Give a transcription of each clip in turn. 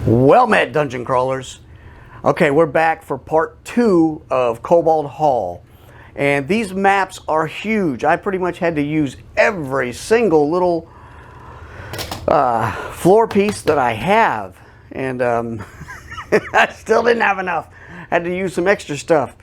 Well met, Dungeon Crawlers. Okay, we're back for part 2 of Kobold Hall. And these maps are huge. I pretty much had to use every single little floor piece that I have. And I still didn't have enough. Had to use some extra stuff.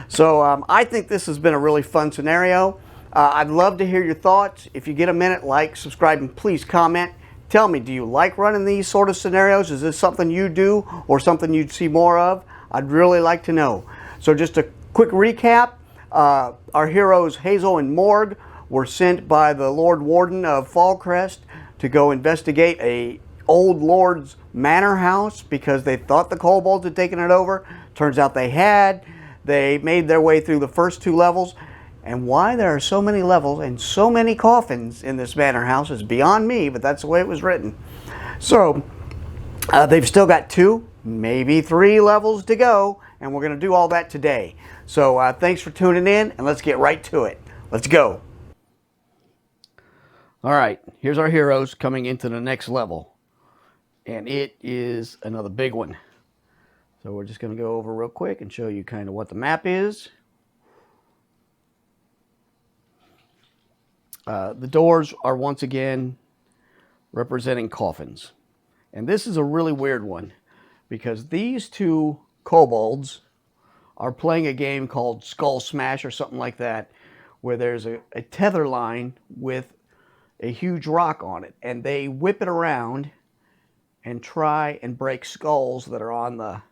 So I think this has been a really fun scenario. I'd love to hear your thoughts. If you get a minute, like, subscribe, and please comment. Tell me, do you like running these sort of scenarios? Is this something you do or something you'd see more of? I'd really like to know. So just a quick recap. Our heroes Hazel and Morg were sent by the Lord Warden of Fallcrest to go investigate a old lord's manor house because they thought the kobolds had taken it over. Turns out they had. They made their way through the first 2 levels. And why there are so many levels and so many coffins in this manor house is beyond me, but that's the way it was written. So they've still got 2, maybe 3 levels to go, and we're going to do all that today. So thanks for tuning in, and let's get right to it. Let's go. All right, here's our heroes coming into the next level, and it is another big one. So we're just going to go over real quick and show you kind of what the map is. The doors are once again representing coffins. And this is a really weird one because these 2 kobolds are playing a game called Skull Smash or something like that, where there's a tether line with a huge rock on it. And they whip it around and try and break skulls that are on the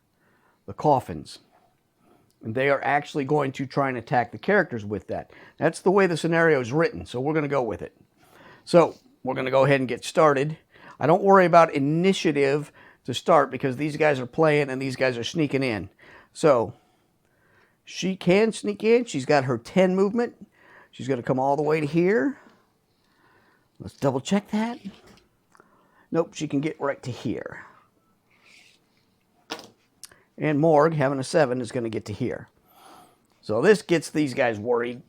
coffins. And they are actually going to try and attack the characters with that. That's the way the scenario is written, so we're going to go with it. So we're going to go ahead and get started. I don't worry about initiative to start because these guys are playing and these guys are sneaking in. So she can sneak in. She's got her 10 movement. She's going to come all the way to here. Let's double check that. Nope, she can get right to here. And Morg, having a 7, is going to get to here. So this gets these guys worried.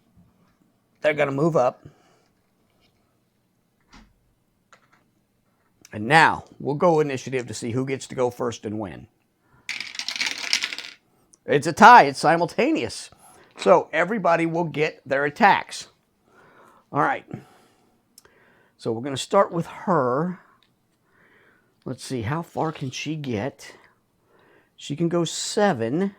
They're going to move up. And now, we'll go initiative to see who gets to go first and win. It's a tie. It's simultaneous. So everybody will get their attacks. All right. So we're going to start with her. Let's see, how far can she get? She can go 7.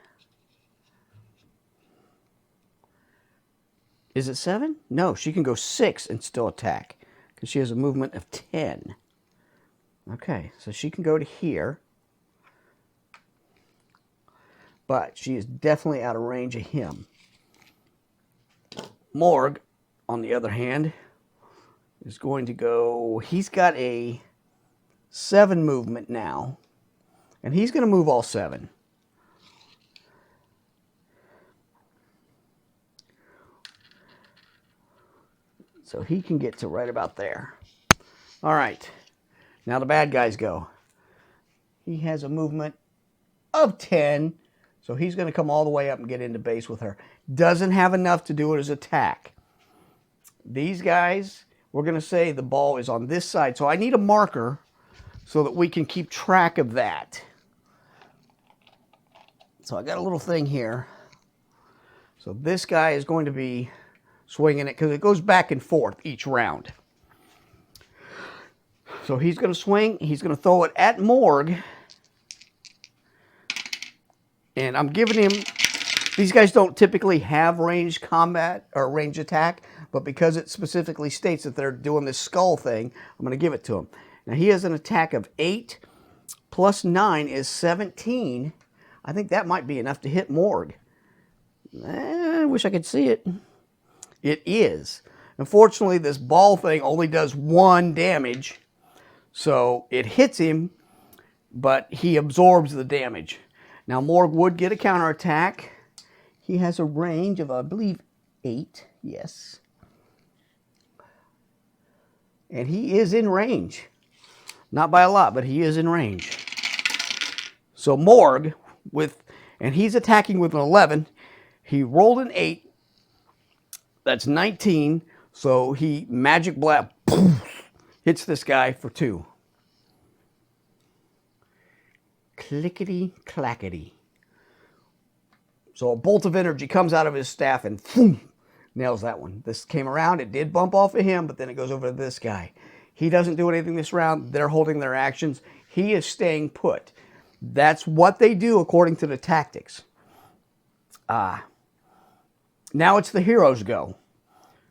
Is it 7? No, she can go 6 and still attack because she has a movement of 10. Okay, so she can go to here. But she is definitely out of range of him. Morg, on the other hand, is going to go... He's got a 7 movement now. And he's going to move all 7. So he can get to right about there. All right. Now the bad guys go. He has a movement of 10. So he's going to come all the way up and get into base with her. Doesn't have enough to do it as attack. These guys, we're going to say the ball is on this side. So I need a marker so that we can keep track of that. So I got a little thing here. So this guy is going to be swinging it because it goes back and forth each round. So he's going to swing. He's going to throw it at Morg. And I'm giving him... These guys don't typically have ranged combat or range attack. But because it specifically states that they're doing this skull thing, I'm going to give it to him. Now he has an attack of 8 plus 9 is 17. I think that might be enough to hit Morg. I wish I could see it. It is. Unfortunately, this ball thing only does 1 damage. So it hits him, but he absorbs the damage. Now Morg would get a counterattack. He has a range of, I believe, 8. Yes. And he is in range. Not by a lot, but he is in range. So Morg... and he's attacking with an 11. He rolled an 8. That's 19. So he magic blast hits this guy for 2. clickety clackety. So a bolt of energy comes out of his staff and boom, nails that one. This came around. It did bump off of him, but then it goes over to this guy. He doesn't do anything this round. They're holding their actions. He is staying put. That's what they do according to the tactics. Now it's the hero's go.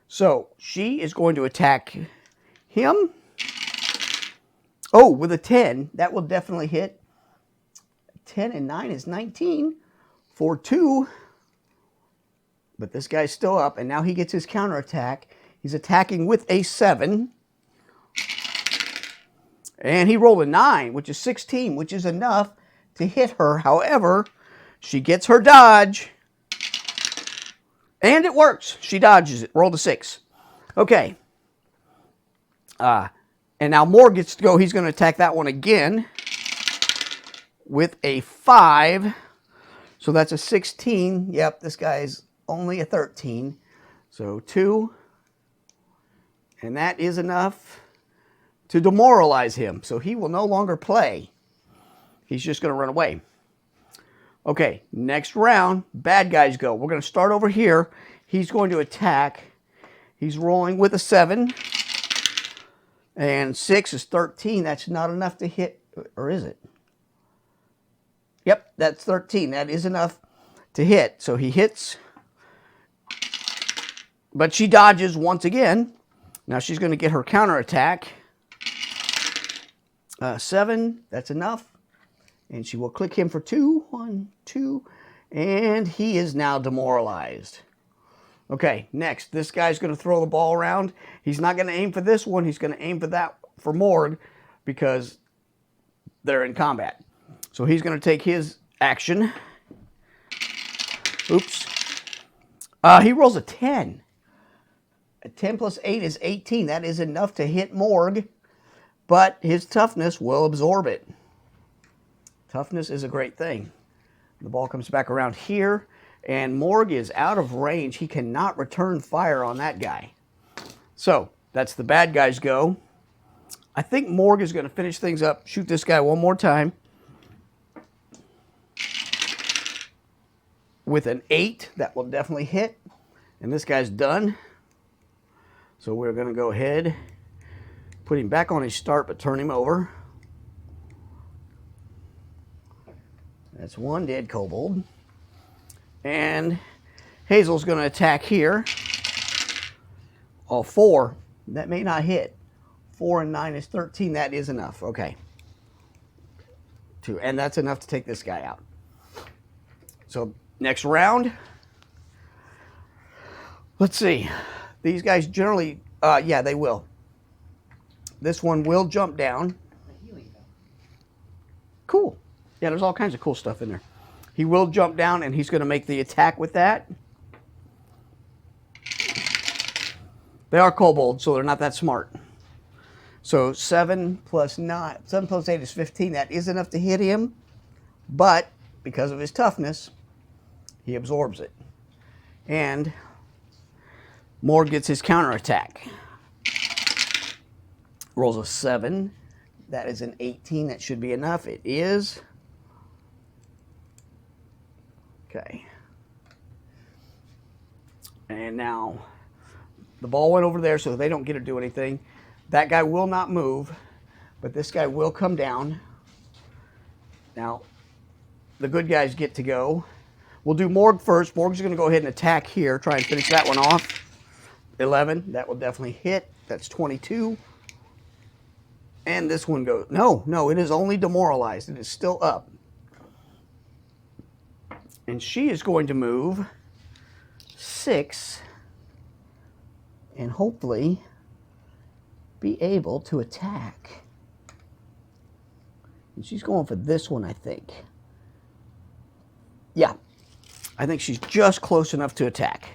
So she is going to attack him. Oh, with a 10, that will definitely hit. 10 and 9 is 19 for 2. But this guy's still up, and now he gets his counterattack. He's attacking with a 7. And he rolled a 9, which is 16, which is enough to hit her. However, she gets her dodge. And it works. She dodges it. Rolled a 6. Okay. And now Morg gets to go. He's going to attack that one again with a 5. So that's a 16. Yep, this guy's only a 13. So 2. And that is enough to demoralize him. So he will no longer play. He's just going to run away. Okay, next round, bad guys go. We're going to start over here. He's going to attack. He's rolling with a 7. And 6 is 13. That's not enough to hit, or is it? Yep, that's 13. That is enough to hit. So he hits. But she dodges once again. Now she's going to get her counterattack. 7, that's enough. And she will click him for 2. 1, 2. And he is now demoralized. Okay, next. This guy's going to throw the ball around. He's not going to aim for this one. He's going to aim for that, for Morg, because they're in combat. So he's going to take his action. Oops. He rolls a 10. A 10 plus 8 is 18. That is enough to hit Morg, but his toughness will absorb it. Toughness is a great thing. The ball comes back around here, and Morg is out of range. He cannot return fire on that guy. So that's the bad guys go. I think Morg is going to finish things up, shoot this guy one more time. With an 8, that will definitely hit. And this guy's done. So we're going to go ahead, put him back on his start, but turn him over. That's one dead kobold. And Hazel's going to attack here. Oh, 4. That may not hit. 4 and 9 is 13. That is enough. Okay. 2. And that's enough to take this guy out. So next round. Let's see. These guys generally, yeah, they will. This one will jump down. Cool. Yeah, there's all kinds of cool stuff in there. He will jump down, and he's going to make the attack with that. They are kobolds, so they're not that smart. So 7 plus 9, 7 plus 8 is 15. That is enough to hit him, but because of his toughness, he absorbs it. And Morg gets his counterattack. Rolls a 7. That is an 18. That should be enough. It is. Okay. And now the ball went over there, so they don't get to do anything. That guy will not move, but this guy will come down. Now, the good guys get to go. We'll do Morg first. Morg's going to go ahead and attack here, try and finish that one off. 11. That will definitely hit. That's 22. And this one goes. No, it is only demoralized. It is still up. And she is going to move 6 and hopefully be able to attack. And she's going for this one, I think. Yeah, I think she's just close enough to attack.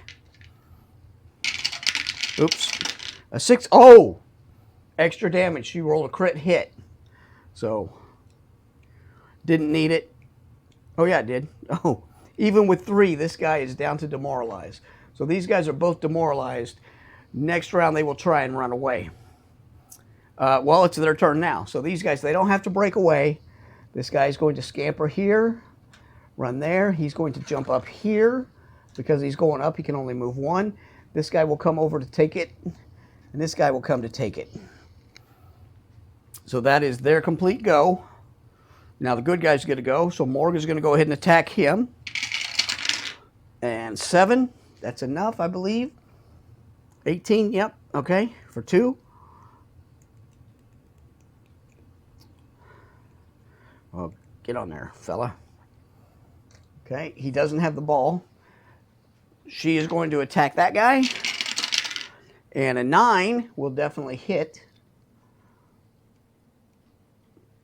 Oops. A 6. Oh! Extra damage. She rolled a crit hit. So, didn't need it. Oh, yeah, it did. Oh. Even with 3, this guy is down to demoralize. So these guys are both demoralized. Next round, they will try and run away. Well, it's their turn now. So these guys, they don't have to break away. This guy's going to scamper here, run there. He's going to jump up here. Because he's going up, he can only move one. This guy will come over to take it, and this guy will come to take it. So that is their complete go. Now the good guy's going to go, so Morg is going to go ahead and attack him. And 7, that's enough, I believe. 18, yep, okay, for 2. Well, get on there, fella. Okay, he doesn't have the ball. She is going to attack that guy. And a 9 will definitely hit.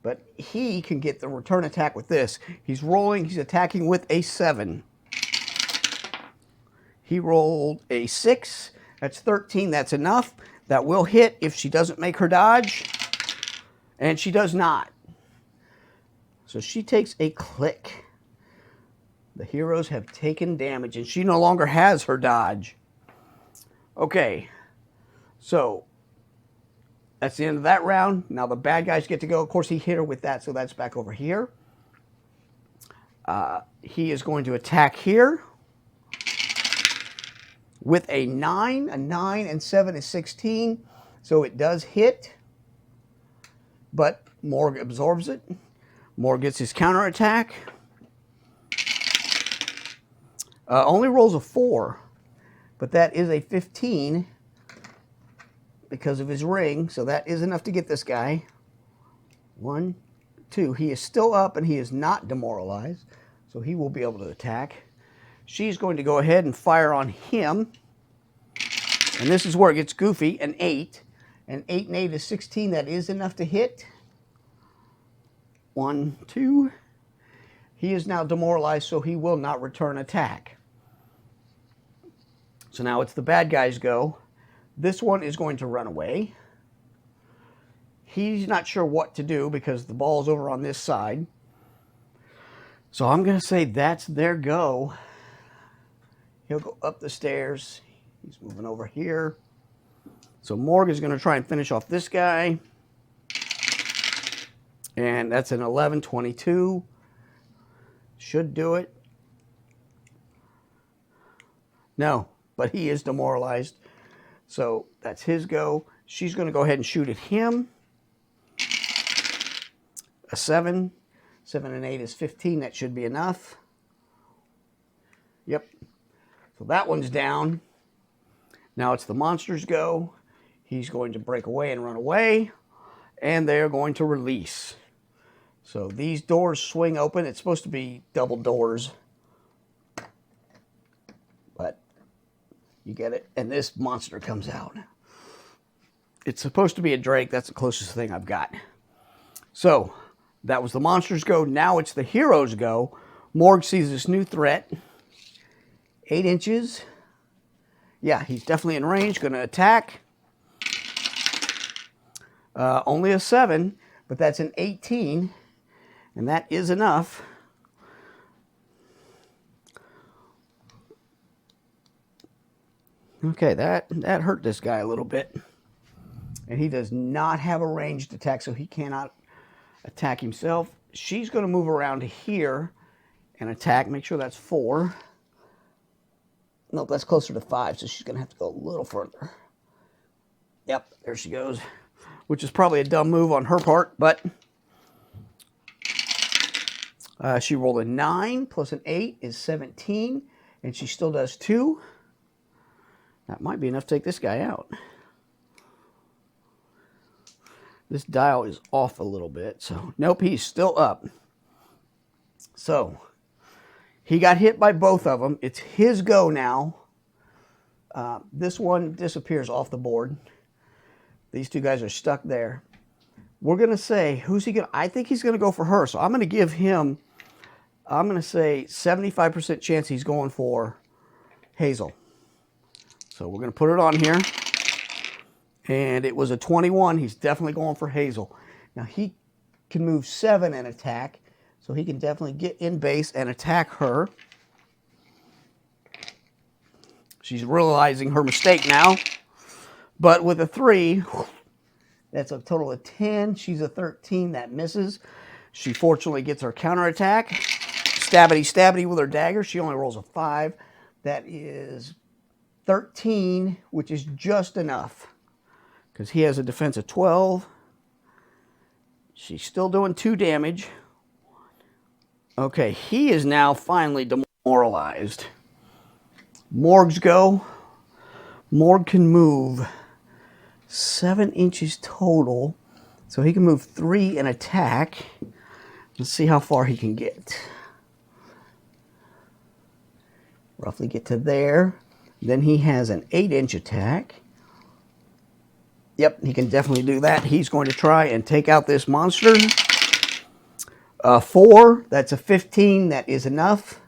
But he can get the return attack with this. He's rolling, he's attacking with a 7. He rolled a 6. That's 13, that's enough. That will hit if she doesn't make her dodge. And she does not. So she takes a click. The heroes have taken damage, and she no longer has her dodge. Okay, so that's the end of that round. Now the bad guys get to go. Of course, he hit her with that, so that's back over here. He is going to attack here with a 9. A 9 and 7 is 16, so it does hit. But Morg absorbs it. Morg gets his counterattack. Only rolls a 4, but that is a 15 because of his ring, so that is enough to get this guy. 1, 2. He is still up, and he is not demoralized, so he will be able to attack. She's going to go ahead and fire on him, and this is where it gets goofy. An 8, and 8 and 8 is 16. That is enough to hit. 1, 2. He is now demoralized, so he will not return attack. So now it's the bad guys' go. This one is going to run away. He's not sure what to do because the ball's over on this side. So I'm going to say that's their go. He'll go up the stairs. He's moving over here. So Morg is going to try and finish off this guy. And that's an 11, 22. Should do it. No, but he is demoralized. So that's his go. She's going to go ahead and shoot at him. A 7. 7 and 8 is 15. That should be enough. Yep. So that one's down. Now it's the monster's go. He's going to break away and run away. And they're going to release. So these doors swing open. It's supposed to be double doors. But you get it. And this monster comes out. It's supposed to be a drake. That's the closest thing I've got. So that was the monster's go. Now it's the hero's go. Morg sees this new threat. 8 inches. Yeah, he's definitely in range. Going to attack. Only a 7, but that's an 18. And that is enough. Okay, that hurt this guy a little bit. And he does not have a ranged attack, so he cannot attack himself. She's going to move around here and attack. Make sure that's 4. Nope, that's closer to 5, so she's going to have to go a little further. Yep, there she goes. Which is probably a dumb move on her part, but she rolled a 9 plus an 8 is 17, and she still does 2. That might be enough to take this guy out. This dial is off a little bit, so nope, he's still up. So he got hit by both of them. It's his go now. This one disappears off the board. These two guys are stuck there. We're going to say, who's he going to... I think he's going to go for her, so I'm going to give him... I'm going to say 75% chance he's going for Hazel. So we're going to put it on here. And it was a 21. He's definitely going for Hazel. Now he can move 7 and attack. So he can definitely get in base and attack her. She's realizing her mistake now. But with a 3, that's a total of 10. She's a 13. That misses. She fortunately gets her counterattack. Stabbity stabbity with her dagger. She only rolls a 5. That is 13, which is just enough. Because he has a defense of 12. She's still doing 2 damage. Okay, he is now finally demoralized. Morg's go. Morg can move 7 inches total. So he can move 3 and attack. Let's see how far he can get. Roughly get to there. Then he has an 8-inch attack. Yep, he can definitely do that. He's going to try and take out this monster. 4, that's a 15. That is enough.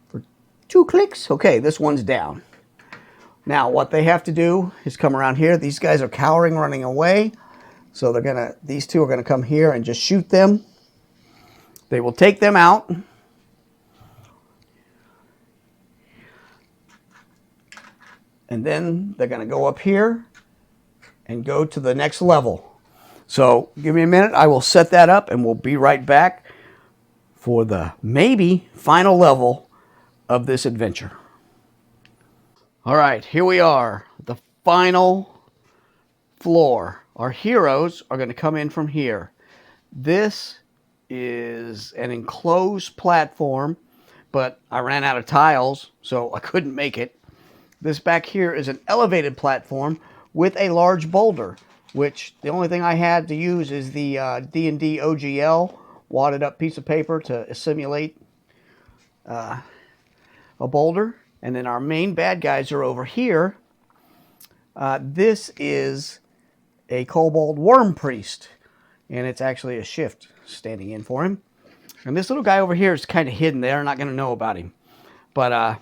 For 2 clicks. Okay, this one's down. Now, what they have to do is come around here. These guys are cowering, running away. So these two are gonna come here and just shoot them. They will take them out. And then they're gonna go up here and go to the next level. So give me a minute. I will set that up and we'll be right back for the maybe final level of this adventure. All right, here we are, the final floor. Our heroes are going to come in from here. This is an enclosed platform, but I ran out of tiles, so I couldn't make it. This back here is an elevated platform with a large boulder, which the only thing I had to use is the D&D OGL wadded up piece of paper to simulate a boulder. And then our main bad guys are over here. This is a Kobold Worm Priest. And it's actually a shift standing in for him. And this little guy over here is kind of hidden there. I'm not going to know about him. But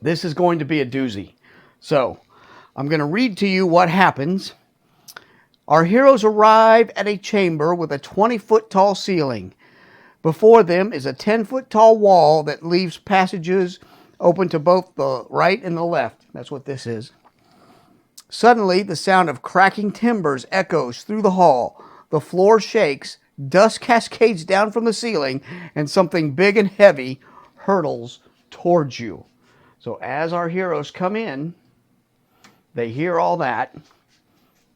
this is going to be a doozy. So I'm going to read to you what happens. Our heroes arrive at a chamber with a 20-foot tall ceiling. Before them is a 10-foot tall wall that leaves passages open to both the right and the left. That's what this is. Suddenly, the sound of cracking timbers echoes through the hall. The floor shakes, dust cascades down from the ceiling, and something big and heavy hurtles towards you. So as our heroes come in, they hear all that.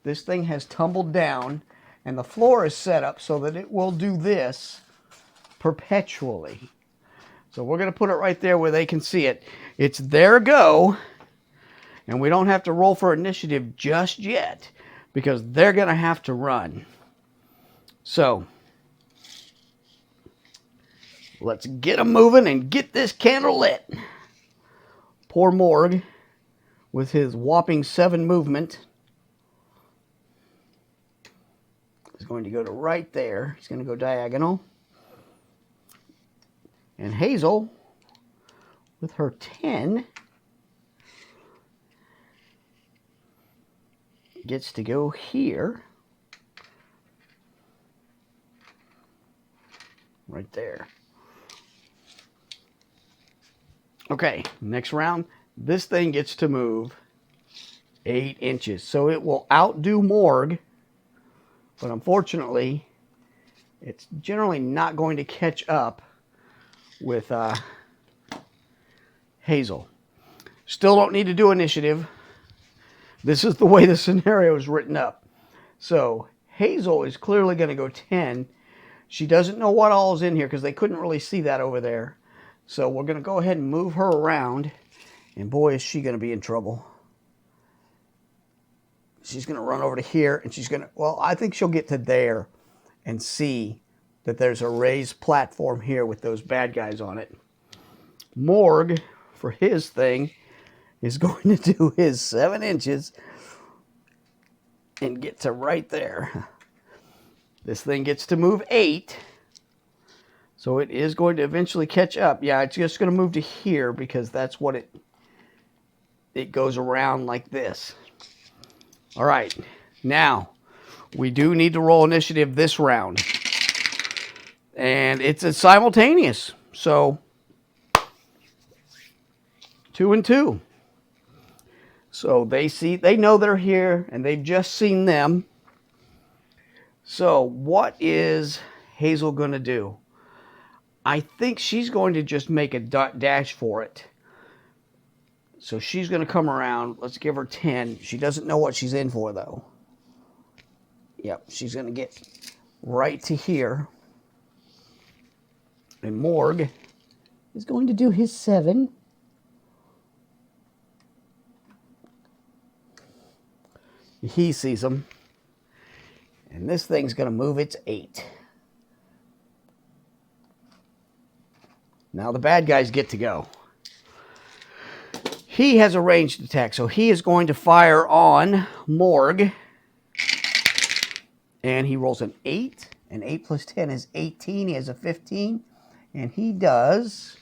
This thing has tumbled down, and the floor is set up so that it will do this perpetually. So we're going to put it right there where they can see it. It's their go, and we don't have to roll for initiative just yet because they're going to have to run. So let's get them moving and get this candle lit. Poor Morg, with his whopping 7 movement, is going to go to right there. He's going to go diagonal. And Hazel, with her 10, gets to go here. Right there. Okay, next round, this thing gets to move 8 inches. So it will outdo Morg, but unfortunately, it's generally not going to catch up with Hazel. Still don't need to do initiative. This is the way the scenario is written up. So Hazel is clearly going to go 10. She doesn't know what all is in here because they couldn't really see that over there. So we're going to go ahead and move her around. And boy, is she going to be in trouble. She's going to run over to here and she's going to, well, I think she'll get to there and see that there's a raised platform here with those bad guys on it. Morg, for his thing, is going to do his 7 inches and get to right there. This thing gets to move 8. So it is going to eventually catch up. Yeah, it's just going to move to here because that's what it goes around like this. All right. Now, we do need to roll initiative this round. And it's a simultaneous. So 2 and 2. So they know they're here and they've just seen them. So what is Hazel going to do? I think she's going to just make a dash for it. So she's going to come around. Let's give her 10. She doesn't know what she's in for, though. Yep, she's going to get right to here. And Morg is going to do his 7. He sees them. And this thing's going to move its 8. Now the bad guys get to go. He has a ranged attack, so he is going to fire on Morg. And he rolls an 8. And 8 plus 10 is 18. He has a 15. And he does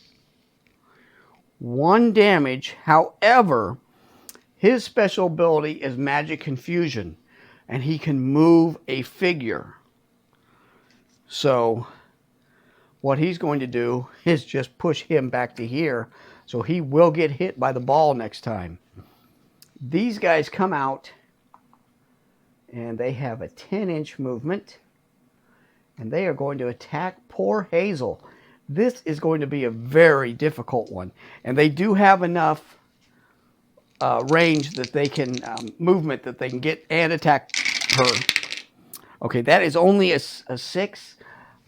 1 damage. However, his special ability is Magic Confusion. And he can move a figure. So what he's going to do is just push him back to here. So he will get hit by the ball next time. These guys come out. And they have a 10-inch movement. And they are going to attack poor Hazel. This is going to be a very difficult one. And they do have enough range that they can, movement that they can get and attack her. Okay, that is only a 6.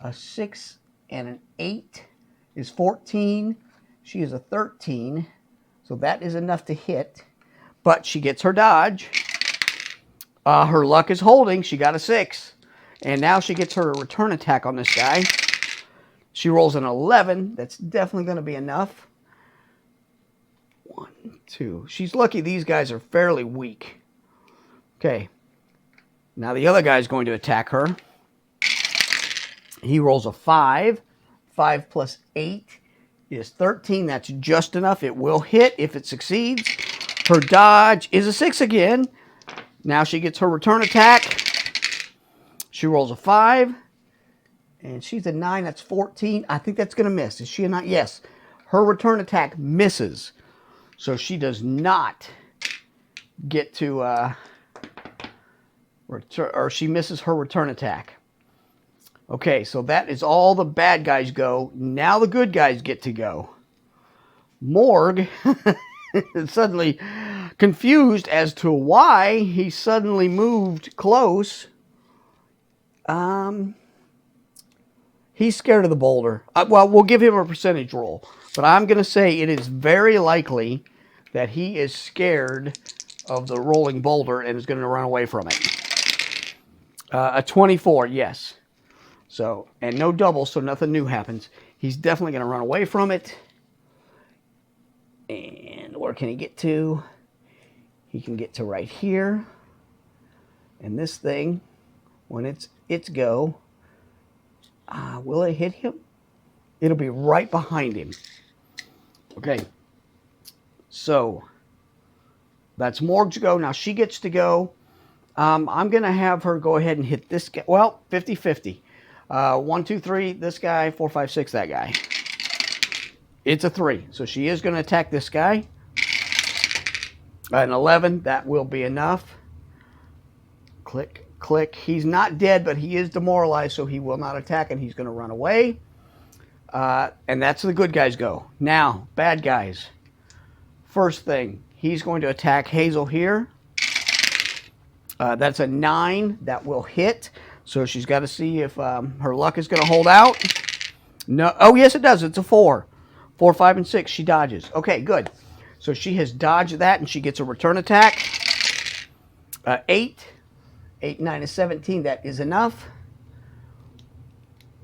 A 6 and an 8 is 14. She is a 13. So that is enough to hit. But she gets her dodge. Her luck is holding. She got a 6. And now she gets her return attack on this guy. She rolls an 11. That's definitely going to be enough. 1, 2. She's lucky these guys are fairly weak. Okay. Now the other guy is going to attack her. He rolls a 5. 5 plus 8 is 13. That's just enough. It will hit if it succeeds. Her dodge is a 6 again. Now she gets her return attack. She rolls a 5. And she's a 9. That's 14. I think that's going to miss. Is she a 9? Yes. Her return attack misses. So she does not get to return, or she misses her return attack. Okay, so that is all the bad guys go. Now the good guys get to go. Morg is suddenly confused as to why he suddenly moved close. He's scared of the boulder. Well, we'll give him a percentage roll. But I'm going to say it is very likely that he is scared of the rolling boulder and is going to run away from it. A 24, yes. So, and no double, so nothing new happens. He's definitely going to run away from it. And where can he get to? He can get to right here. And this thing, when it's go, will it hit him? It'll be right behind him. Okay. So, that's Morg's go. Now she gets to go. I'm going to have her go ahead and hit this guy. Well, 50-50. 1, 2, 3, this guy. 4, 5, 6, that guy. It's a 3. So she is going to attack this guy. An 11. That will be enough. Click, click. He's not dead, but he is demoralized, so he will not attack, and he's going to run away. And that's the good guys go. Now, bad guys. First thing, he's going to attack Hazel here. That's a 9. That will hit. So she's got to see if her luck is going to hold out. No. Oh, yes, it does. It's a 4. 4, 5, and 6. She dodges. Okay, good. So she has dodged that, and she gets a return attack. 8. 8, 9 is 17. That is enough.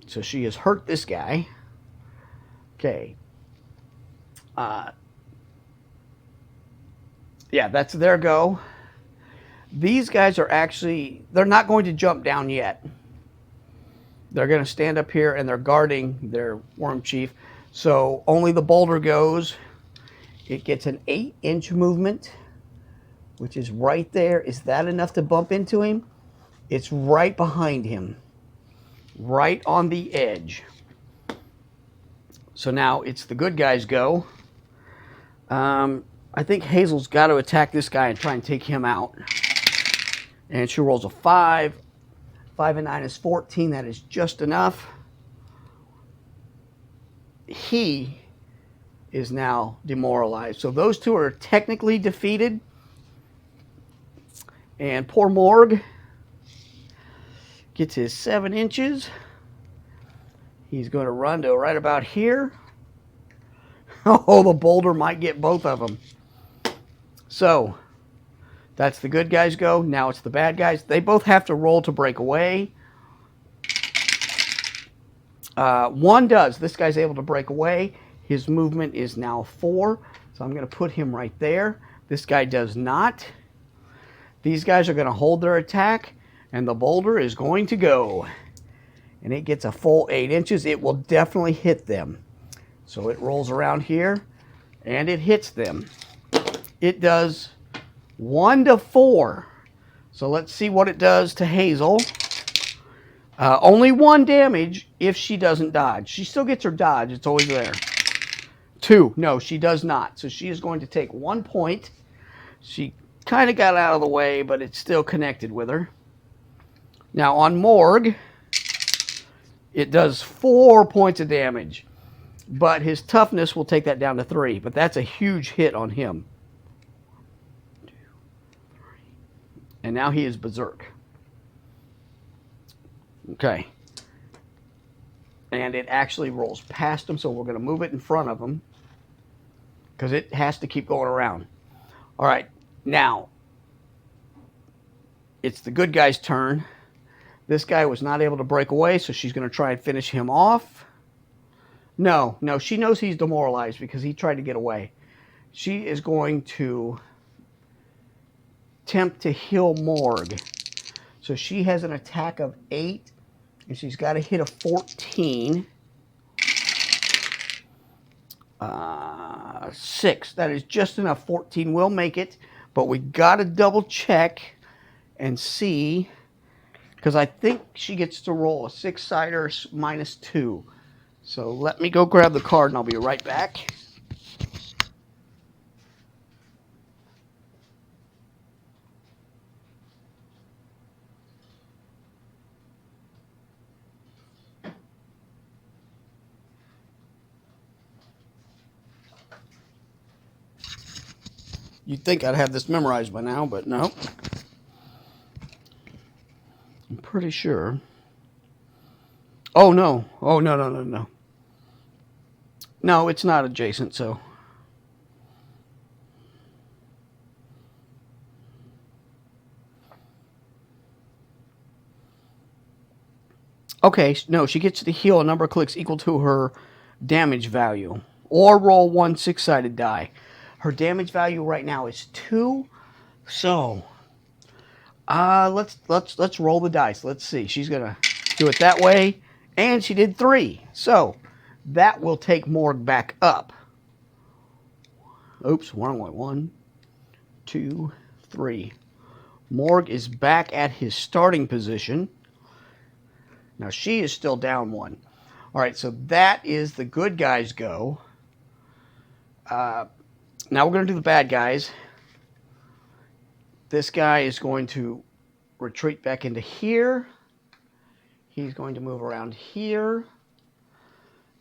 So she has hurt this guy. Okay. Yeah, that's their go. These guys are actually, they're not going to jump down yet. They're going to stand up here and they're guarding their worm chief. So only the boulder goes. It gets an 8-inch movement, which is right there. Is that enough to bump into him? It's right behind him. Right on the edge. So now it's the good guys go. I think Hazel's got to attack this guy and try and take him out. And she rolls a 5. 5 and 9 is 14. That is just enough. He is now demoralized. So those two are technically defeated. And poor Morg gets his 7 inches. He's going to run to right about here. Oh, the boulder might get both of them. So that's the good guys go. Now it's the bad guys. They both have to roll to break away. One does. This guy's able to break away. His movement is now 4. So I'm going to put him right there. This guy does not. These guys are going to hold their attack. And the boulder is going to go. And it gets a full 8 inches. It will definitely hit them. So it rolls around here. And it hits them. It does 1 to 4. So let's see what it does to Hazel. Only 1 damage if she doesn't dodge. She still gets her dodge. It's always there. 2. No, she does not. So she is going to take 1 point. She kind of got out of the way, but it's still connected with her. Now on Morg, it does 4 points of damage. But his toughness will take that down to 3. But that's a huge hit on him. 2, 3. And now he is berserk. Okay. And it actually rolls past him, so we're going to move it in front of him. Because it has to keep going around. All right. Now, it's the good guy's turn. This guy was not able to break away, so she's going to try and finish him off. No, she knows he's demoralized because he tried to get away. She is going to attempt to heal Morg. So she has an attack of 8, and she's got to hit a 14. 6. That is just enough. 14 will make it, but we got to double check and see, because I think she gets to roll a 6-sider minus 2. So let me go grab the card and I'll be right back. You'd think I'd have this memorized by now, but no. I'm pretty sure. Oh, no. Oh, no. No, it's not adjacent, so. Okay, no, she gets to heal a number of clicks equal to her damage value. Or roll 1 6-sided die. Her damage value right now is 2. So, let's roll the dice. Let's see. She's gonna do it that way, and she did 3. So that will take Morg back up. Oops, wrong way. 1, 2, 3. Morg is back at his starting position. Now she is still down 1. All right, so that is the good guys go. Now we're going to do the bad guys. This guy is going to retreat back into here. He's going to move around here.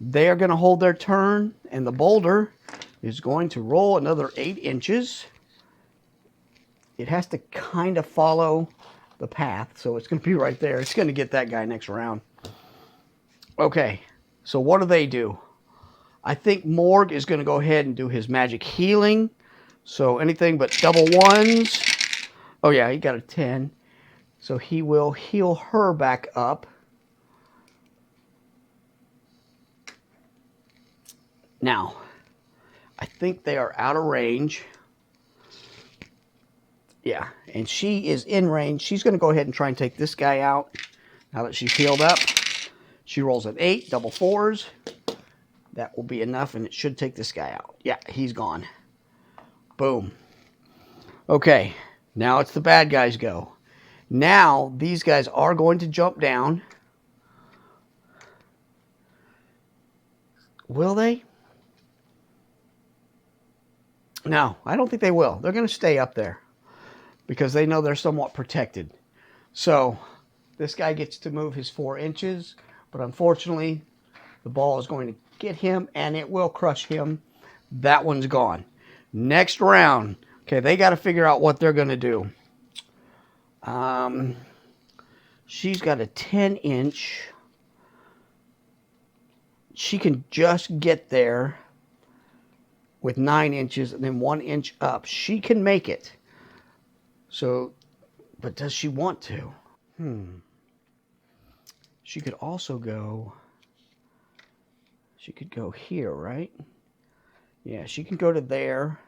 They are going to hold their turn, and the boulder is going to roll another 8 inches. It has to kind of follow the path, so it's going to be right there. It's going to get that guy next round. Okay, so what do? I think Morg is going to go ahead and do his magic healing. So anything but double 1s. Oh yeah, he got a 10. So he will heal her back up. Now, I think they are out of range. Yeah, and she is in range. She's going to go ahead and try and take this guy out. Now that she's healed up, she rolls an 8, double 4s. That will be enough, and it should take this guy out. Yeah, he's gone. Boom. Okay, now it's the bad guys go. Now, these guys are going to jump down. Will they? No, I don't think they will. They're going to stay up there because they know they're somewhat protected. So, This guy gets to move his 4 inches, but unfortunately, the ball is going to get him, and it will crush him. That one's gone. Next round. Okay, they got to figure out what they're going to do. She's got a 10-inch. She can just get there with 9 inches and then 1 inch up. She can make it. So, but does she want to? She could also go, she could go here, right? Yeah, she can go to there.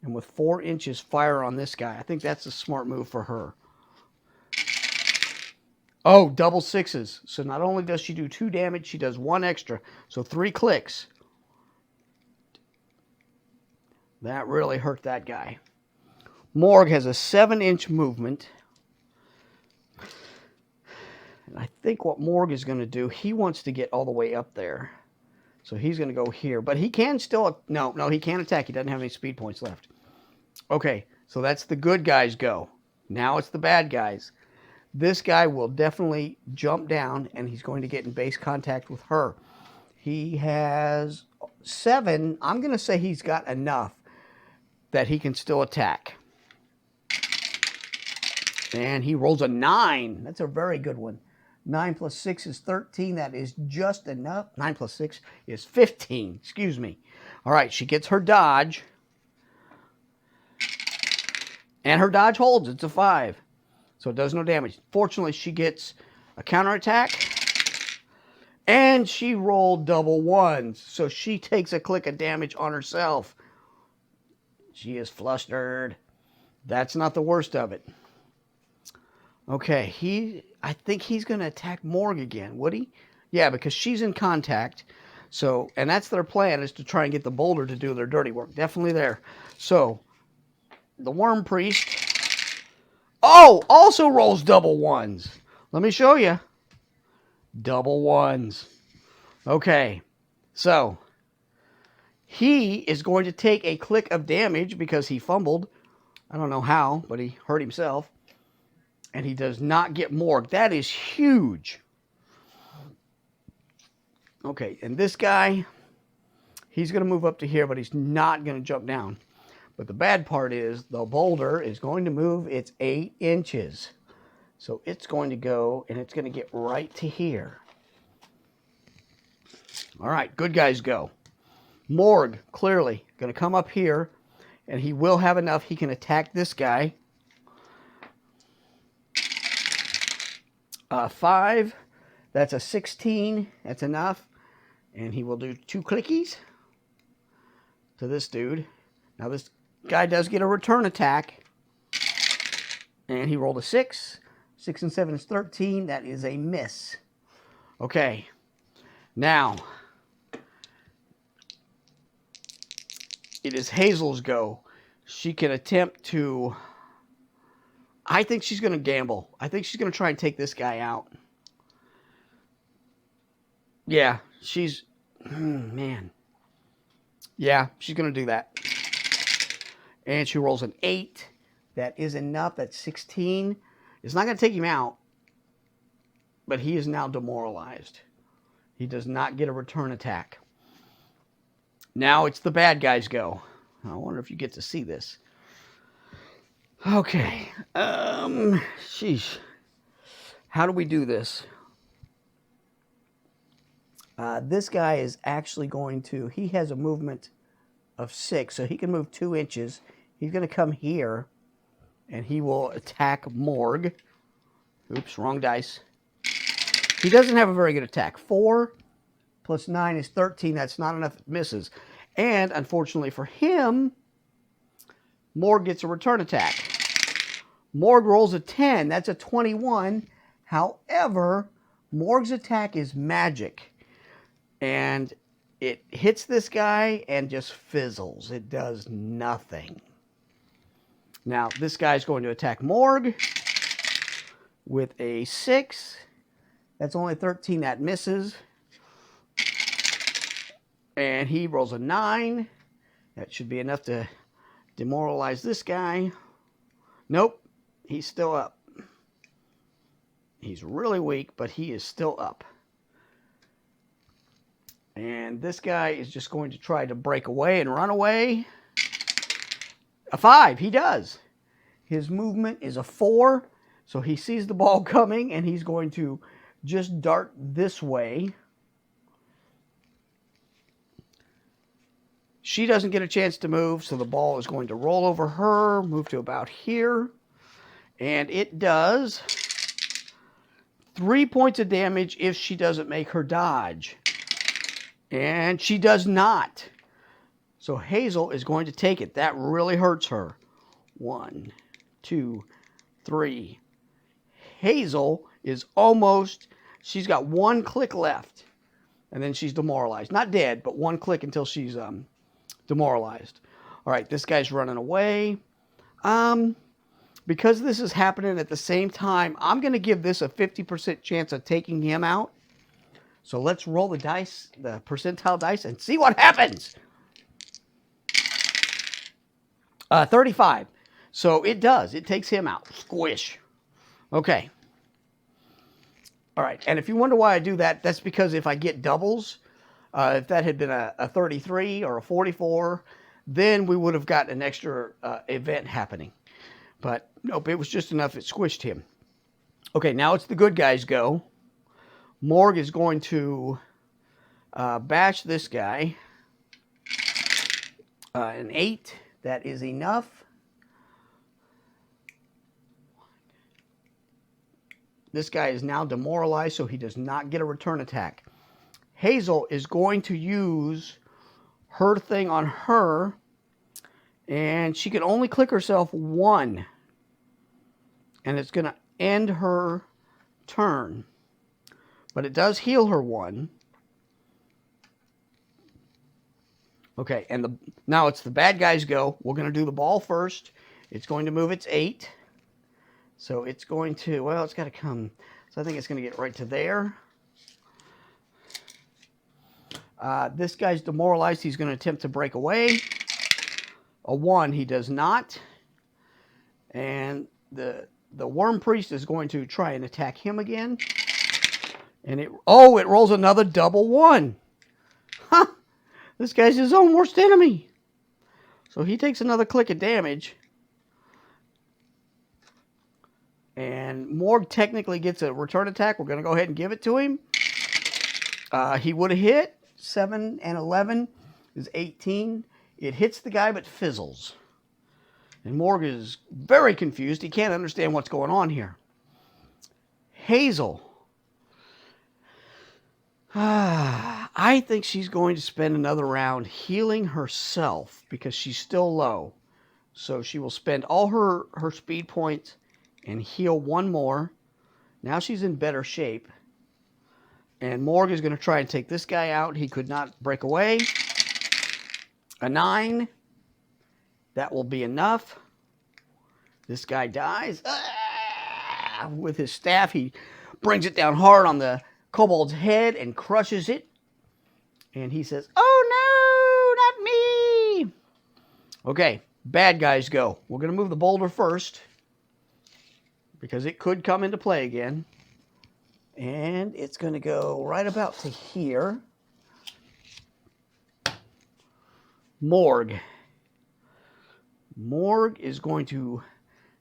And with 4 inches, fire on this guy. I think that's a smart move for her. Oh, double 6s. So not only does she do 2 damage, she does 1 extra. So 3 clicks. That really hurt that guy. Morg has a 7-inch movement. And I think what Morg is going to do, he wants to get all the way up there. So he's going to go here. But he can still... No, he can't attack. He doesn't have any speed points left. Okay, so that's the good guys go. Now it's the bad guys. This guy will definitely jump down, and he's going to get in base contact with her. He has 7. I'm going to say he's got enough that he can still attack. And he rolls a 9. That's a very good one. 9 plus 6 is 13. That is just enough. 9 plus 6 is 15. Excuse me. All right, she gets her dodge. And her dodge holds. It's a 5. So it does no damage. Fortunately, she gets a counterattack. And she rolled double 1s. So she takes a click of damage on herself. She is flustered. That's not the worst of it. Okay, I think he's going to attack Morg again, would he? Yeah, because she's in contact. So, and that's their plan, is to try and get the boulder to do their dirty work. Definitely there. So, the Worm Priest, also rolls double 1s. Let me show you. Double 1s. Okay, so he is going to take a click of damage because he fumbled. I don't know how, but he hurt himself. And he does not get Morg. That is huge. Okay, and this guy, he's going to move up to here, but he's not going to jump down. But the bad part is the boulder is going to move its 8 inches. So it's going to go, and it's going to get right to here. All right, good guys go. Morg, clearly, going to come up here, and he will have enough. He can attack this guy. 5, that's a 16. That's enough. And he will do 2 clickies to this dude. Now this guy does get a return attack. And he rolled a 6. 6 and 7 is 13. That is a miss. Okay. Now, it is Hazel's go. She can attempt to... I think she's going to gamble. I think she's going to try and take this guy out. Yeah, she's... man. Yeah, she's going to do that. And she rolls an 8. That is enough. That's 16. It's not going to take him out. But he is now demoralized. He does not get a return attack. Now it's the bad guys go. I wonder if you get to see this. Okay. Sheesh. How do we do this? This guy is actually going to... He has a movement of 6, so he can move 2 inches. He's going to come here, and he will attack Morg. Oops, wrong dice. He doesn't have a very good attack. 4 plus 9 is 13. That's not enough. It misses. And, unfortunately for him, Morg gets a return attack. Morg rolls a 10. That's a 21. However, Morg's attack is magic. And it hits this guy and just fizzles. It does nothing. Now, this guy's going to attack Morg with a 6. That's only 13. That misses. And he rolls a 9. That should be enough to demoralize this guy. Nope. He's still up. He's really weak, but he is still up. And this guy is just going to try to break away and run away. A 5, he does. His movement is a 4, so he sees the ball coming, and he's going to just dart this way. She doesn't get a chance to move, so the ball is going to roll over her, move to about here, and it does 3 points of damage if she doesn't make her dodge. And she does not. So Hazel is going to take it. That really hurts her. 1, 2, 3. Hazel is almost, she's got 1 click left. And then she's demoralized. Not dead, but 1 click until she's demoralized. All right, this guy's running away. Because this is happening at the same time, I'm going to give this a 50% chance of taking him out. So let's roll the dice, the percentile dice, and see what happens. 35. So it does. It takes him out. Squish. Okay. All right. And if you wonder why I do that, that's because if I get doubles, if that had been a 33 or a 44, then we would have got an extra event happening. But nope, it was just enough. It squished him. Okay, now it's the good guys' go. Morg is going to bash this guy. An 8. That is enough. This guy is now demoralized, so he does not get a return attack. Hazel is going to use her thing on her, and she can only click herself 1. And it's going to end her turn. But it does heal her 1. Okay, and now it's the bad guys' go. We're going to do the ball first. It's going to move its 8. So it's going to, well, it's got to come. So I think it's going to get right to there. This guy's demoralized. He's going to attempt to break away. A 1, he does not. And the Worm Priest is going to try and attack him again. And it rolls another double 1. Huh. This guy's his own worst enemy. So he takes another click of damage. And Morg technically gets a return attack. We're going to go ahead and give it to him. He would have hit. 7 and 11 is 18. It hits the guy but fizzles. And Morg is very confused. He can't understand what's going on here. Hazel. I think she's going to spend another round healing herself because she's still low. So she will spend all her speed points and heal 1 more. Now she's in better shape. And Morg is going to try and take this guy out. He could not break away. A 9. That will be enough. This guy dies. With his staff, he brings it down hard on the kobold's head and crushes it. And he says, "Oh no, not me." Okay, bad guys go. We're going to move the boulder first because it could come into play again. And it's going to go right about to here. Morg. Morg is going to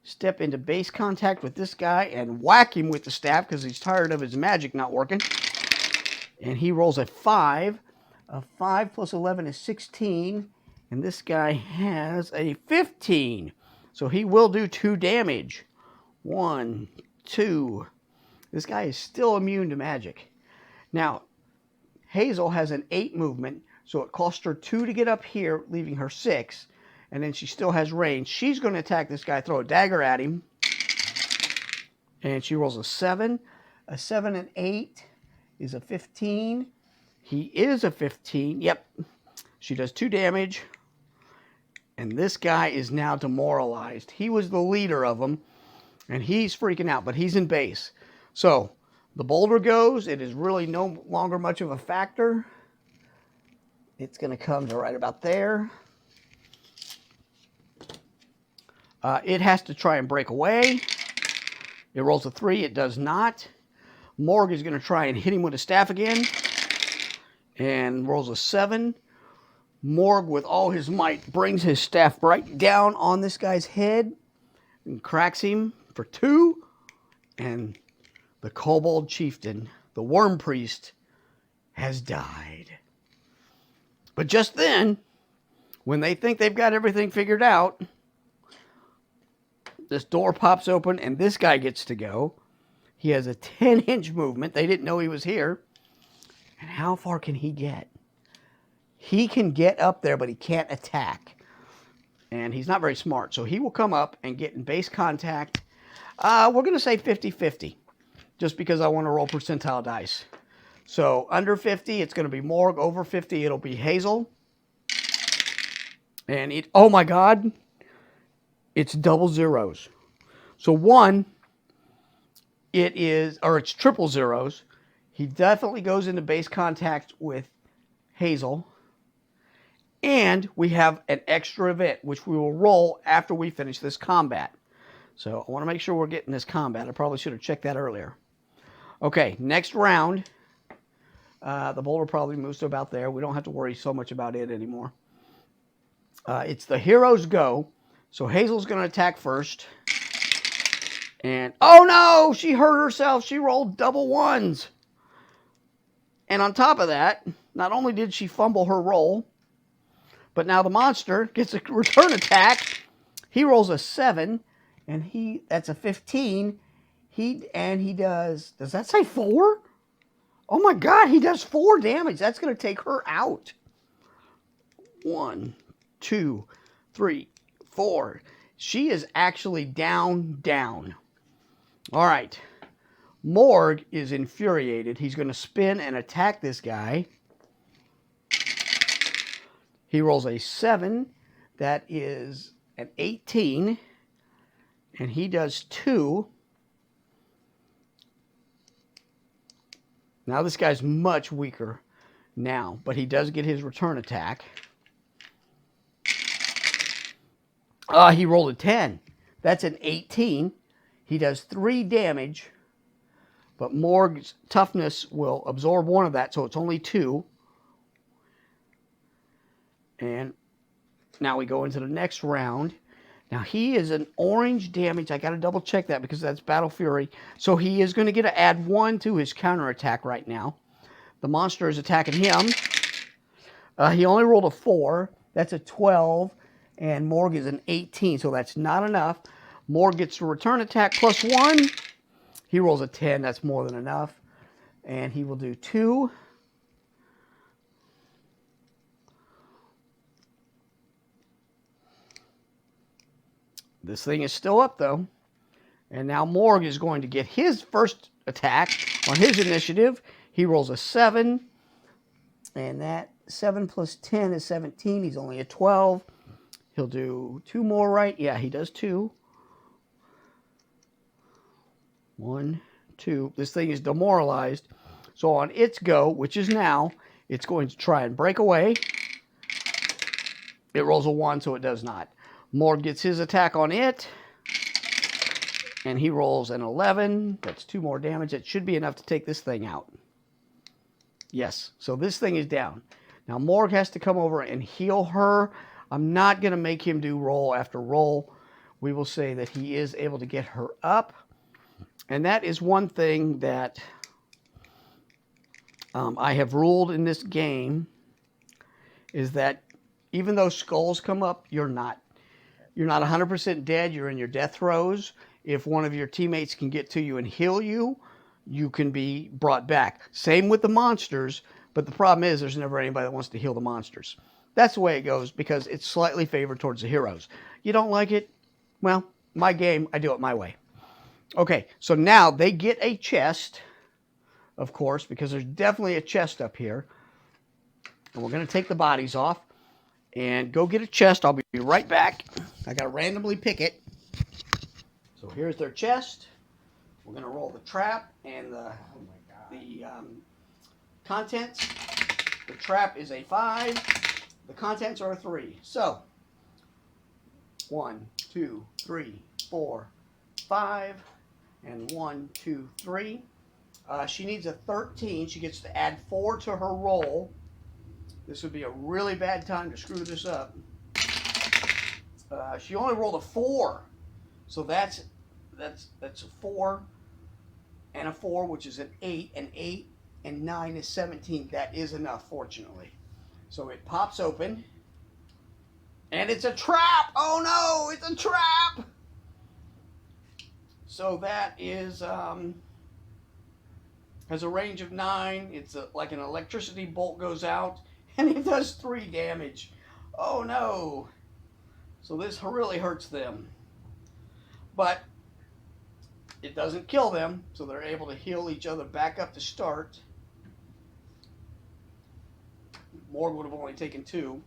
step into base contact with this guy and whack him with the staff because he's tired of his magic not working. And he rolls a 5. A 5 plus 11 is 16. And this guy has a 15. So he will do 2 damage. 1, 2. This guy is still immune to magic. Now, Hazel has an 8 movement, so it cost her 2 to get up here, leaving her 6. And then she still has range. She's going to attack this guy, throw a dagger at him. And she rolls a 7. A 7 and 8 is a 15. He is a 15. Yep. She does 2 damage. And this guy is now demoralized. He was the leader of them. And he's freaking out, but he's in base. So, the boulder goes. It is really no longer much of a factor. It's going to come to right about there. It has to try and break away. It rolls a 3. It does not. Morg is going to try and hit him with a staff again. And rolls a 7. Morg, with all his might, brings his staff right down on this guy's head and cracks him for 2. And the Kobold Chieftain, the Worm Priest, has died. But just then, when they think they've got everything figured out, this door pops open and this guy gets to go. He has a 10-inch movement. They didn't know he was here. And how far can he get? He can get up there, but he can't attack. And he's not very smart. So he will come up and get in base contact. We're going to say 50-50. Just because I want to roll percentile dice. So under 50, it's going to be Morg. Over 50, it'll be Hazel. And it, oh my God, it's double zeros. So 1, it is, or it's triple zeros. He definitely goes into base contact with Hazel. And we have an extra event, which we will roll after we finish this combat. So I want to make sure we're getting this combat. I probably should have checked that earlier. Okay, next round. The boulder probably moves to about there. We don't have to worry so much about it anymore. It's the hero's go. So Hazel's going to attack first. And, oh no! She hurt herself. She rolled double 1s. And on top of that, not only did she fumble her roll, but now the monster gets a return attack. He rolls a 7, and that's a 15. He does that say 4? Oh my God, he does 4 damage. That's going to take her out. 1, 2, 3, 4. She is actually down. All right. Morg is infuriated. He's going to spin and attack this guy. He rolls a 7. That is an 18. And he does 2. Now this guy's much weaker now, but he does get his return attack. He rolled a 10. That's an 18. He does 3 damage, but Morg's toughness will absorb 1 of that, so it's only 2. And now we go into the next round. Now he is an orange damage. I got to double check that because that's Battle Fury. So he is going to get to add 1 to his counterattack right now. The monster is attacking him. He only rolled a 4. That's a 12. And Morg is an 18, so that's not enough. Morg gets a return attack plus 1. He rolls a 10. That's more than enough. And he will do 2. This thing is still up, though. And now Morg is going to get his first attack on his initiative. He rolls a 7. And that 7 plus 10 is 17. He's only a 12. He'll do 2 more, right? Yeah, he does 2. 1, 2. This thing is demoralized. So on its go, which is now, it's going to try and break away. It rolls a 1, so it does not. Morg gets his attack on it. And he rolls an 11. That's 2 more damage. It should be enough to take this thing out. Yes, so this thing is down. Now Morg has to come over and heal her. I'm not going to make him do roll after roll. We will say that he is able to get her up. And that is one thing that I have ruled in this game, is that even though skulls come up, you're not 100% dead. You're in your death throes. If one of your teammates can get to you and heal you, you can be brought back. Same with the monsters, but the problem is there's never anybody that wants to heal the monsters. That's the way it goes because it's slightly favored towards the heroes. You don't like it? Well, my game, I do it my way. Okay, so now they get a chest, of course, because there's definitely a chest up here. And we're going to take the bodies off and go get a chest. I'll be right back. I got to randomly pick it. So here's their chest. We're going to roll the trap and the contents. The trap is a 5. The contents are a 3. So 1, 2, 3, 4, 5, and 1, 2, 3. She needs a 13. She gets to add 4 to her roll. This would be a really bad time to screw this up. She only rolled a 4. So that's a 4 and a 4, which is an 8. An 8 and 9 is 17. That is enough, fortunately. So it pops open. And it's a trap! Oh no, it's a trap! So that is, has a range of 9. It's like an electricity bolt goes out, and it does 3 damage. Oh no. So this really hurts them. But it doesn't kill them, so they're able to heal each other back up to start. Morg would have only taken 2.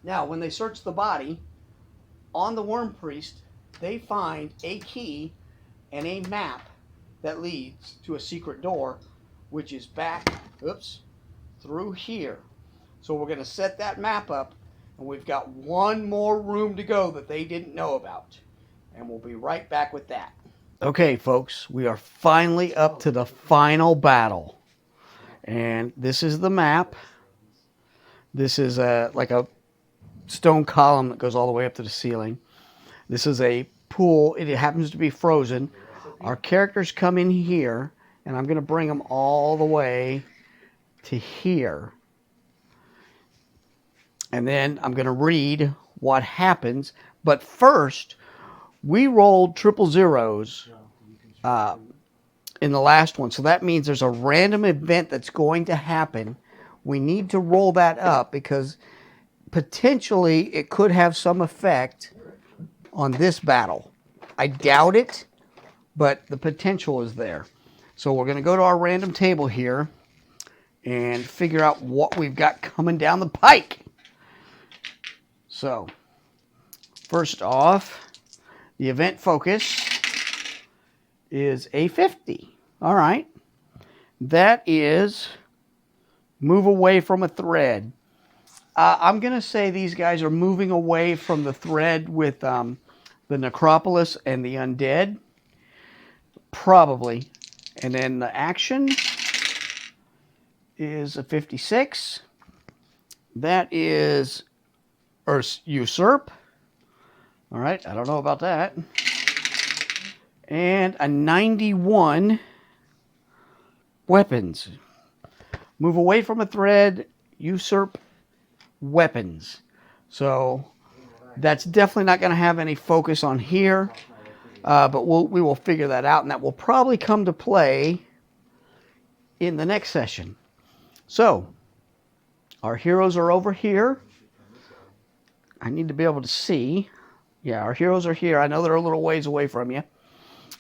Now, when they search the body, on the Worm Priest, they find a key and a map that leads to a secret door, which is back, through here. So we're going to set that map up, and we've got one more room to go that they didn't know about. And we'll be right back with that. Okay, folks, we are finally up to the final battle. And this is the map. This is like a stone column that goes all the way up to the ceiling. This is a pool. It happens to be frozen. Our characters come in here, and I'm going to bring them all the way to here. And then I'm going to read what happens. But first, we rolled 000s in the last one. So that means there's a random event that's going to happen. We need to roll that up because potentially it could have some effect on this battle. I doubt it, but the potential is there. So we're going to go to our random table here and figure out what we've got coming down the pike. So, first off, the event focus is a 50. All right. That is move away from a thread. I'm going to say these guys are moving away from the thread with the necropolis and the undead. Probably. And then the action is a 56. That is usurp. All right, I don't know about that. And a 91 weapons. Move away from a thread, usurp weapons. So that's definitely not going to have any focus on here. But we will figure that out, and that will probably come to play in the next session. So, our heroes are over here. I need to be able to see. Yeah, our heroes are here. I know they're a little ways away from you.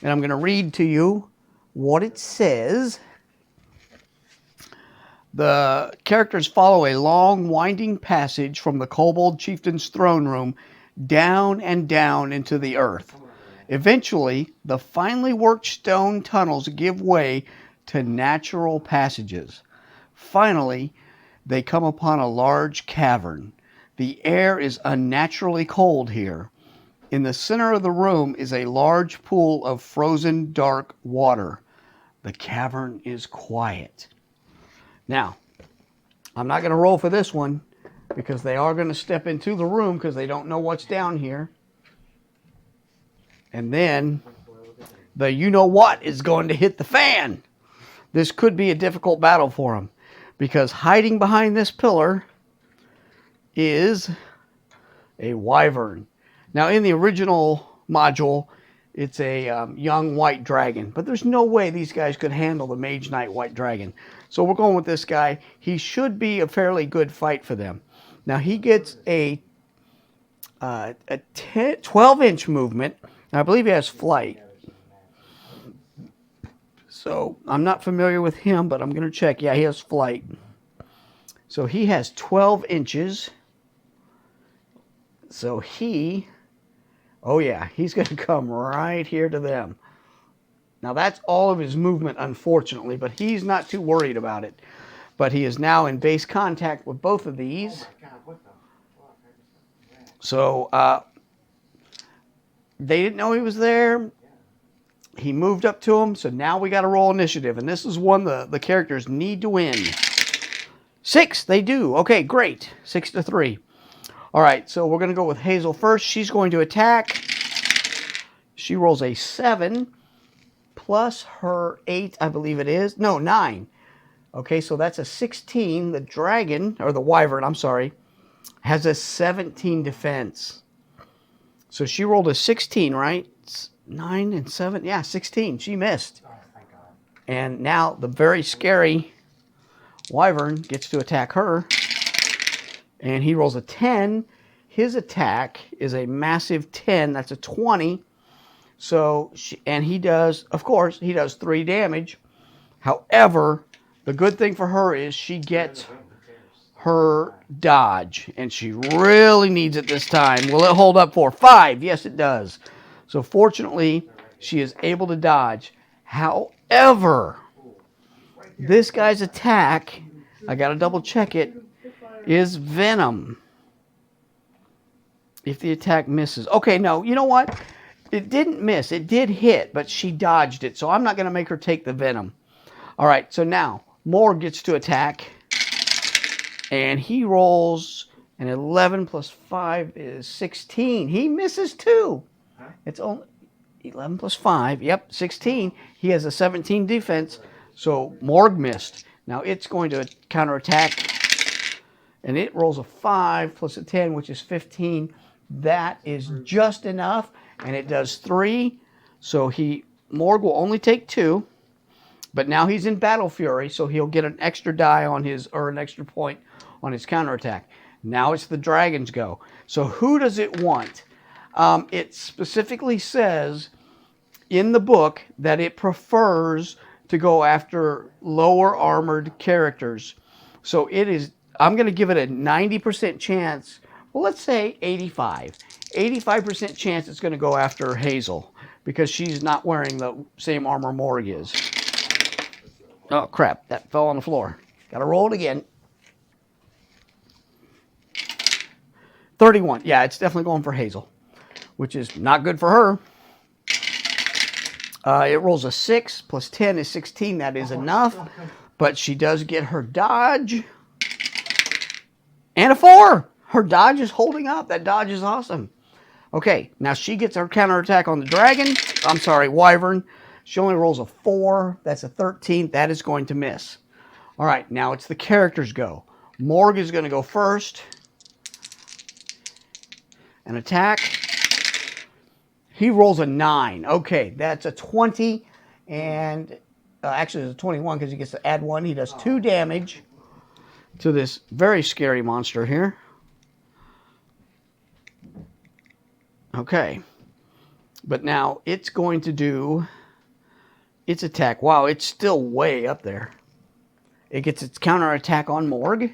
And I'm going to read to you what it says. The characters follow a long, winding passage from the Kobold Chieftain's throne room down and down into the earth. Eventually, the finely worked stone tunnels give way to natural passages. Finally, they come upon a large cavern. The air is unnaturally cold here. In the center of the room is a large pool of frozen dark water. The cavern is quiet. Now, I'm not going to roll for this one because they are going to step into the room because they don't know what's down here. And then the you-know-what is going to hit the fan. This could be a difficult battle for them because hiding behind this pillar is a wyvern. Now, in the original module, it's a young white dragon. But there's no way these guys could handle the Mage Knight white dragon. So we're going with this guy. He should be a fairly good fight for them. Now, he gets a 12-inch movement. I believe he has flight. So I'm not familiar with him, but I'm going to check. Yeah, he has flight. So he has 12 inches. So oh yeah, he's going to come right here to them. Now that's all of his movement, unfortunately, but he's not too worried about it. But he is now in base contact with both of these. So they didn't know he was there. He moved up to him, so now we got to roll initiative. And this is one the characters need to win. 6, they do. Okay, great. 6-3. All right, so we're going to go with Hazel first. She's going to attack. She rolls a 7 plus her 8, I believe it is. No, 9. Okay, so that's a 16. The dragon, or the wyvern, I'm sorry, has a 17 defense. So she rolled a 16, right? 9 and 7. Yeah, 16. She missed. Oh, thank God. And now the very scary wyvern gets to attack her. And he rolls a 10. His attack is a massive 10. That's a 20. So, and he does, of course, he does 3 damage. However, the good thing for her is she gets her dodge. And she really needs it this time. Will it hold up for 5? Yes, it does. So fortunately, she is able to dodge. However, this guy's attack, I got to double check it, is venom. If the attack misses. Okay, no, you know what? It didn't miss. It did hit, but she dodged it. So I'm not going to make her take the venom. All right, so now Morg gets to attack. And he rolls an 11 plus 5 is 16. He misses too. It's only 11 plus 5. Yep, 16. He has a 17 defense. So Morg missed. Now it's going to counterattack. And it rolls a 5 plus a 10, which is 15. That is just enough. And it does 3. So Morg will only take 2. But now he's in Battle Fury, so he'll get an extra die on his, or an extra point on his counterattack. Now it's the dragon's go. So who does it want? It specifically says in the book that it prefers to go after lower armored characters. So it is, I'm going to give it a 90% chance. Well, let's say 85. 85% chance it's going to go after Hazel because she's not wearing the same armor Morg is. Oh, crap. That fell on the floor. Got to roll it again. 31. Yeah, it's definitely going for Hazel, which is not good for her. It rolls a 6 plus 10 is 16. That is enough. But she does get her dodge. And a 4. Her dodge is holding up. That dodge is awesome. Okay, now she gets her counterattack on the dragon. I'm sorry, wyvern. She only rolls a 4. That's a 13. That is going to miss. All right, now it's the character's go. Morg is going to go first. An attack. He rolls a 9. Okay, that's a 20. And actually, it's a 21 because he gets to add 1. He does 2 damage to this very scary monster here. Okay. But now it's going to do its attack. Wow, it's still way up there. It gets its counterattack on Morg.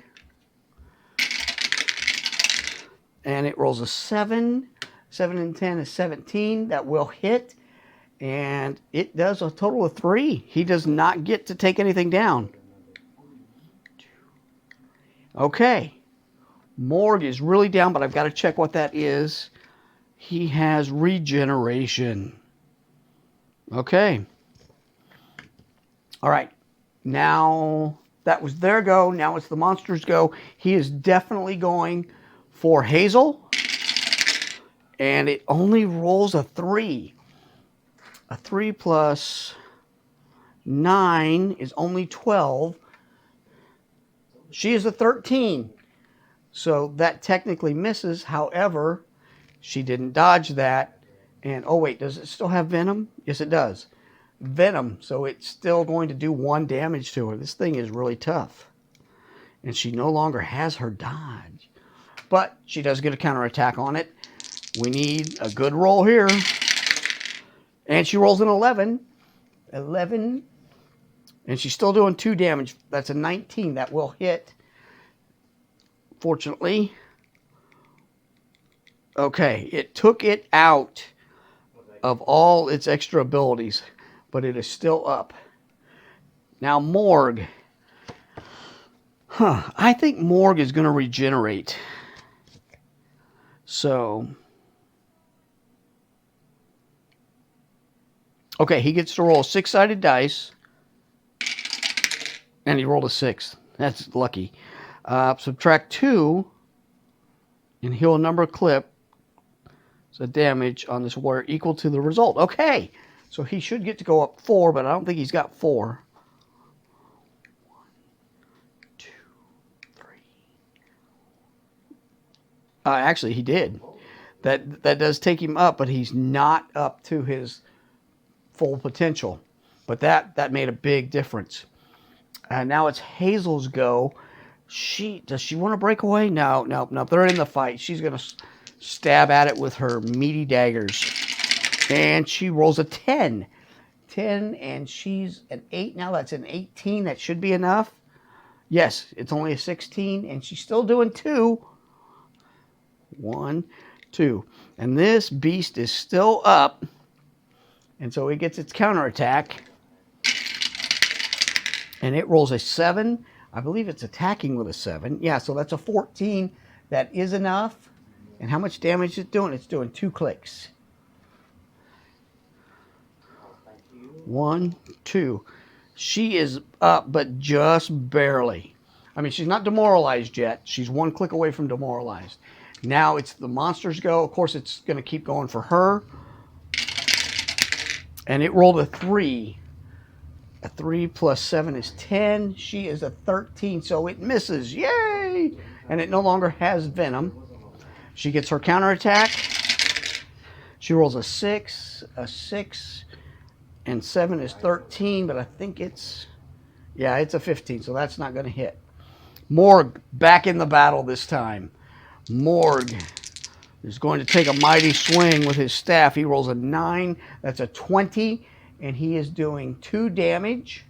And it rolls a 7. 7 and 10 is 17. That will hit. And it does a total of 3. He does not get to take anything down. Okay. Morg is really down, but I've got to check what that is. He has regeneration. Okay. All right. Now, that was their go. Now it's the monster's go. He is definitely going for Hazel. And it only rolls a 3. A 3 plus 9 is only 12. She is a 13. So that technically misses. However, she didn't dodge that. And, oh wait, does it still have venom? Yes, it does. Venom. So it's still going to do 1 damage to her. This thing is really tough. And she no longer has her dodge. But she does get a counterattack on it. We need a good roll here. And she rolls an 11. 11. And she's still doing 2 damage. That's a 19. That will hit. Fortunately. Okay. It took it out of all its extra abilities. But it is still up. Now Morg. I think Morg is going to regenerate. So. Okay, he gets to roll a 6-sided dice. And he rolled a 6. That's lucky. Subtract 2. And heal a number clip. So damage on this warrior equal to the result. Okay. So he should get to go up 4, but I don't think he's got 4. 1, 2, 3. Actually, he did. That does take him up, but he's not up to his full potential. But that made a big difference. Now it's Hazel's go. Does she want to break away? No. They're in the fight. She's going to stab at it with her meaty daggers. And she rolls a 10. 10, and she's an 8 now. That's an 18. That should be enough. Yes, it's only a 16, and she's still doing 2. 1, 2. And this beast is still up. And so it gets its counterattack. And it rolls a 7. I believe it's attacking with a 7. Yeah, so that's a 14. That is enough. And how much damage is it doing? It's doing 2 clicks. 1, 2. She is up, but just barely. I mean, she's not demoralized yet. She's 1 click away from demoralized. Now it's the monster's go. Of course, it's going to keep going for her. And it rolled a 3. A 3 plus 7 is 10. She is a 13, so it misses. Yay! And it no longer has venom. She gets her counterattack. She rolls a 6, and 7 is 13, but I think it's a 15, so that's not going to hit. Morg back in the battle this time. Morg is going to take a mighty swing with his staff. He rolls a 9. That's a 20. And he is doing 2 damage.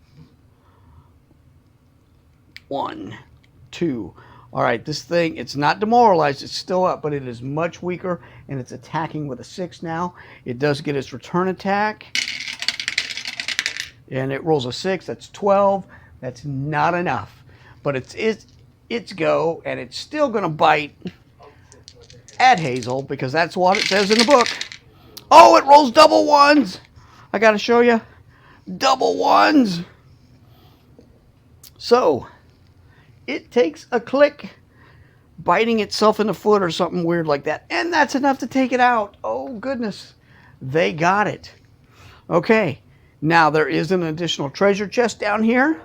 1, 2. All right, this thing, it's not demoralized. It's still up, but it is much weaker, and it's attacking with a 6 now. It does get its return attack. And it rolls a 6. That's 12. That's not enough. But it's go, and it's still going to bite at Hazel, because that's what it says in the book. Oh, it rolls double 1s. I got to show you. Double 1s. So, it takes a click, biting itself in the foot or something weird like that. And that's enough to take it out. Oh, goodness. They got it. Okay. Now, there is an additional treasure chest down here.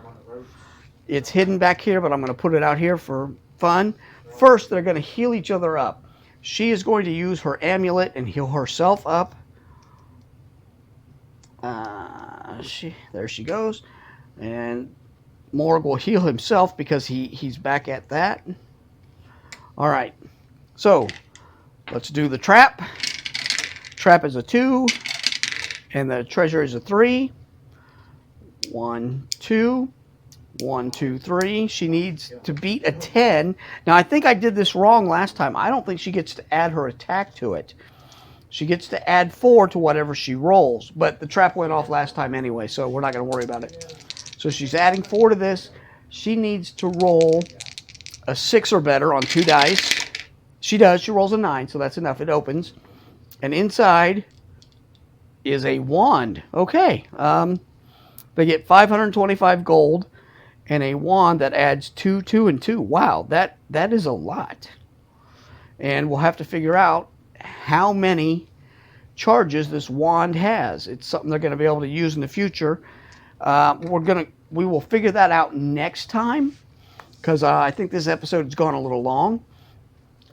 It's hidden back here, but I'm going to put it out here for fun. First, they're going to heal each other up. She is going to use her amulet and heal herself up. There she goes. And Morg will heal himself because he's back at that. All right. So, let's do the trap. Trap is a 2. And the treasure is a 3. 1, 2. 1, 2, 3. She needs to beat a 10. Now, I think I did this wrong last time. I don't think she gets to add her attack to it. She gets to add 4 to whatever she rolls. But the trap went off last time anyway, so we're not going to worry about it. So she's adding 4 to this. She needs to roll a 6 or better on 2 dice. She does. She rolls a 9, so that's enough. It opens. And inside is a wand. Okay. They get 525 gold and a wand that adds 2, 2, and 2. Wow, that is a lot. And we'll have to figure out how many charges this wand has. It's something they're going to be able to use in the future. We will figure that out next time, because I think this episode has gone a little long.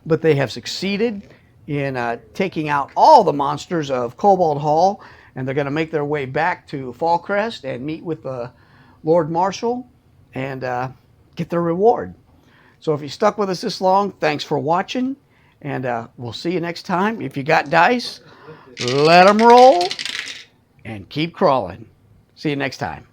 But they have succeeded in taking out all the monsters of Kobold Hall, and they're going to make their way back to Fallcrest and meet with the Lord Marshal and get their reward. So if you stuck with us this long, thanks for watching. And we'll see you next time. If you got dice, let them roll and keep crawling. See you next time.